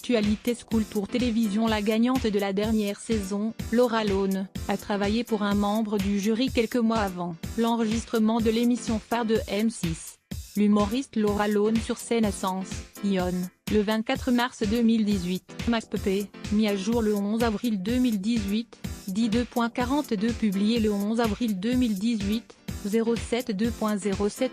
l'actualité School Tour Télévision. La gagnante de la dernière saison, Laura Lone, a travaillé pour un membre du jury quelques mois avant l'enregistrement de l'émission phare de M6. L'humoriste Laura Lone sur scène à Sens, Yonne, le 24 mars 2018. MacPP, mis à jour le 11 avril 2018, dit 2.42 publié le 11 avril 2018. 07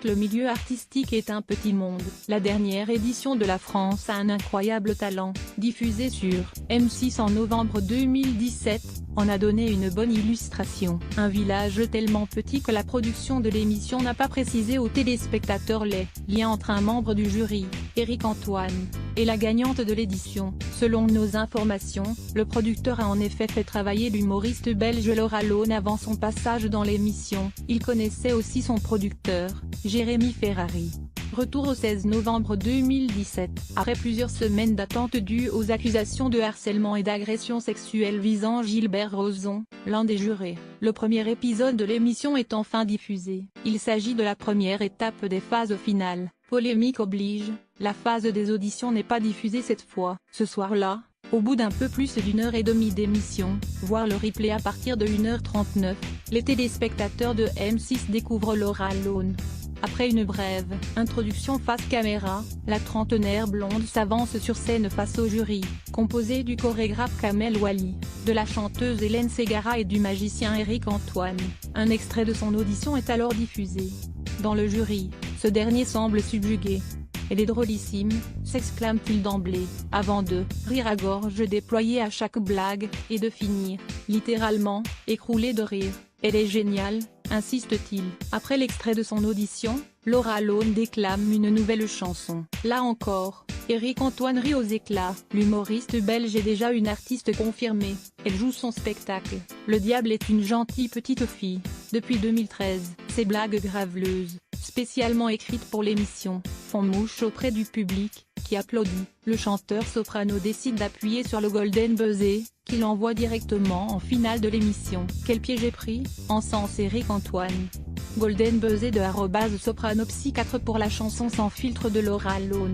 Le milieu artistique est un petit monde. La dernière édition de La France a un incroyable talent, diffusée sur M6 en novembre 2017, en a donné une bonne illustration. Un village tellement petit que la production de l'émission n'a pas précisé aux téléspectateurs les liens entre un membre du jury, Éric Antoine, et la gagnante de l'édition. Selon nos informations, le producteur a en effet fait travailler l'humoriste belge Laura Lone avant son passage dans l'émission. Il connaissait aussi son producteur, Jérémy Ferrari. Retour au 16 novembre 2017. Après plusieurs semaines d'attente dues aux accusations de harcèlement et d'agression sexuelle visant Gilbert Rozon, l'un des jurés, le premier épisode de l'émission est enfin diffusé. Il s'agit de la première étape des phases finales. Polémique oblige, la phase des auditions n'est pas diffusée cette fois. Ce soir-là, au bout d'un peu plus d'1h30 d'émission, voire le replay à partir de 1h39, les téléspectateurs de M6 découvrent Laura Lone. Après une brève introduction face caméra, la trentenaire blonde s'avance sur scène face au jury, composé du chorégraphe Kamel Wally, de la chanteuse Hélène Ségara et du magicien Éric Antoine. Un extrait de son audition est alors diffusé. Dans le jury, ce dernier semble subjugué. « Elle est drôlissime », s'exclame-t-il d'emblée, avant de « rire à gorge déployée à chaque blague » et de finir, littéralement, écroulé de rire. « Elle est géniale », insiste-t-il. Après l'extrait de son audition, Laura Lone déclame une nouvelle chanson. Là encore, Éric Antoine rit aux éclats. L'humoriste belge est déjà une artiste confirmée. Elle joue son spectacle « Le diable est une gentille petite fille » depuis 2013. Ses blagues graveleuses, spécialement écrites pour l'émission, font mouche auprès du public, qui applaudit. Le chanteur soprano décide d'appuyer sur le golden buzzer, qui l'envoie directement en finale de l'émission. Quel piège j'ai pris, encense Éric Antoine. Golden buzzer de @sopranopsy4 pour la chanson Sans filtre de Laura Lone.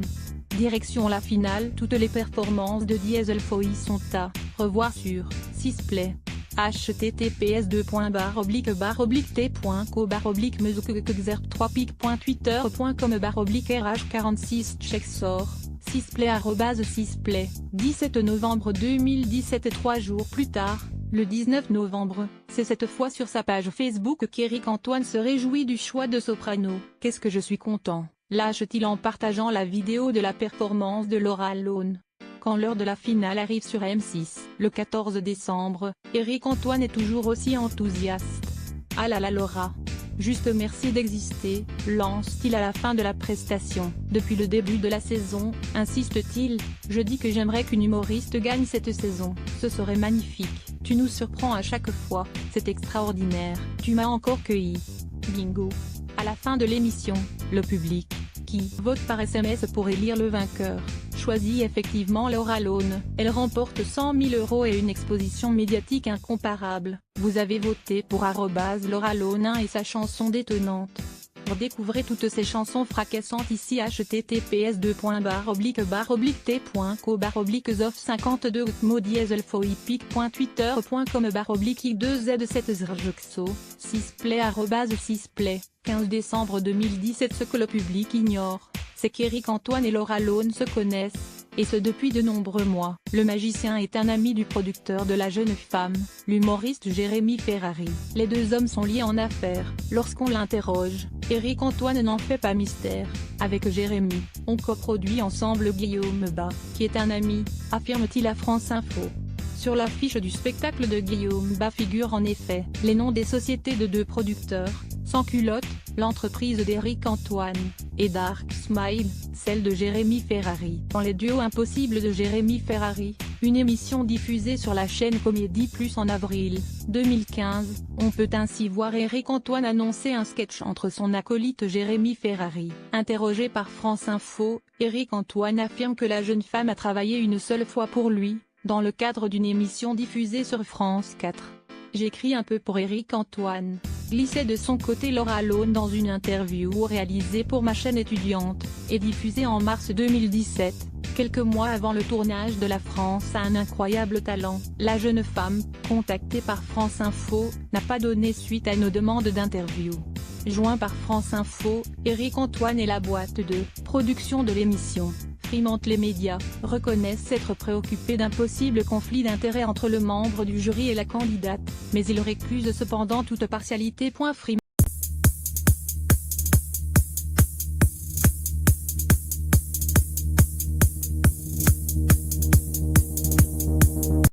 Direction la finale. Toutes les performances de Diesel Foy sont à revoir sur 6play. https://t.meuzk-3pic.twitter.com/rh46 check sort 6play 17 novembre 2017. 3 jours plus tard, le 19 novembre, c'est cette fois sur sa page Facebook qu'Éric Antoine se réjouit du choix de soprano. « Qu'est-ce que je suis content », lâche-t-il en partageant la vidéo de la performance de Laura Lone. Quand l'heure de la finale arrive sur M6, le 14 décembre, Éric Antoine est toujours aussi enthousiaste. « Ah là là Laura. Juste merci d'exister », lance-t-il à la fin de la prestation. Depuis le début de la saison, insiste-t-il, je dis que j'aimerais qu'une humoriste gagne cette saison. Ce serait magnifique. Tu nous surprends à chaque fois, c'est extraordinaire. Tu m'as encore cueilli. Bingo. À la fin de l'émission, le public, qui vote par SMS pour élire le vainqueur, choisit effectivement Laura Lone. Elle remporte 100 000 € et une exposition médiatique incomparable. Vous avez voté pour @Laura Lone et sa chanson détonnante. Découvrez toutes ces chansons fracassantes ici. https://t.co/off52 /i2z7zrjxo 6play 6play. 15 décembre 2017. Ce que le public ignore, c'est qu'Éric Antoine et Laura Lone se connaissent, et ce depuis de nombreux mois. Le magicien est un ami du producteur de la jeune femme, l'humoriste Jérémy Ferrari. Les deux hommes sont liés en affaires. Lorsqu'on l'interroge, Éric Antoine n'en fait pas mystère. Avec Jérémy, on coproduit ensemble Guillaume Bas, qui est un ami, affirme-t-il à France Info. Sur l'affiche du spectacle de Guillaume Bas figurent en effet les noms des sociétés de deux producteurs, Sans Culotte, l'entreprise d'Éric Antoine, et Dark Smile, celle de Jérémy Ferrari. Dans les duos impossibles de Jérémy Ferrari, une émission diffusée sur la chaîne Comédie Plus en avril 2015, on peut ainsi voir Éric Antoine annoncer un sketch entre son acolyte Jérémy Ferrari. Interrogé par France Info, Éric Antoine affirme que la jeune femme a travaillé une seule fois pour lui, dans le cadre d'une émission diffusée sur France 4. J'écris un peu pour Éric Antoine, glissait de son côté Laura Lone dans une interview réalisée pour ma chaîne étudiante, et diffusée en mars 2017. Quelques mois avant le tournage de La France a un incroyable talent, la jeune femme, contactée par France Info, n'a pas donné suite à nos demandes d'interview. Joint par France Info, Éric Antoine et la boîte de production de l'émission, Fremantle les médias, reconnaissent s'être préoccupés d'un possible conflit d'intérêts entre le membre du jury et la candidate, mais ils récusent cependant toute partialité. Fremantle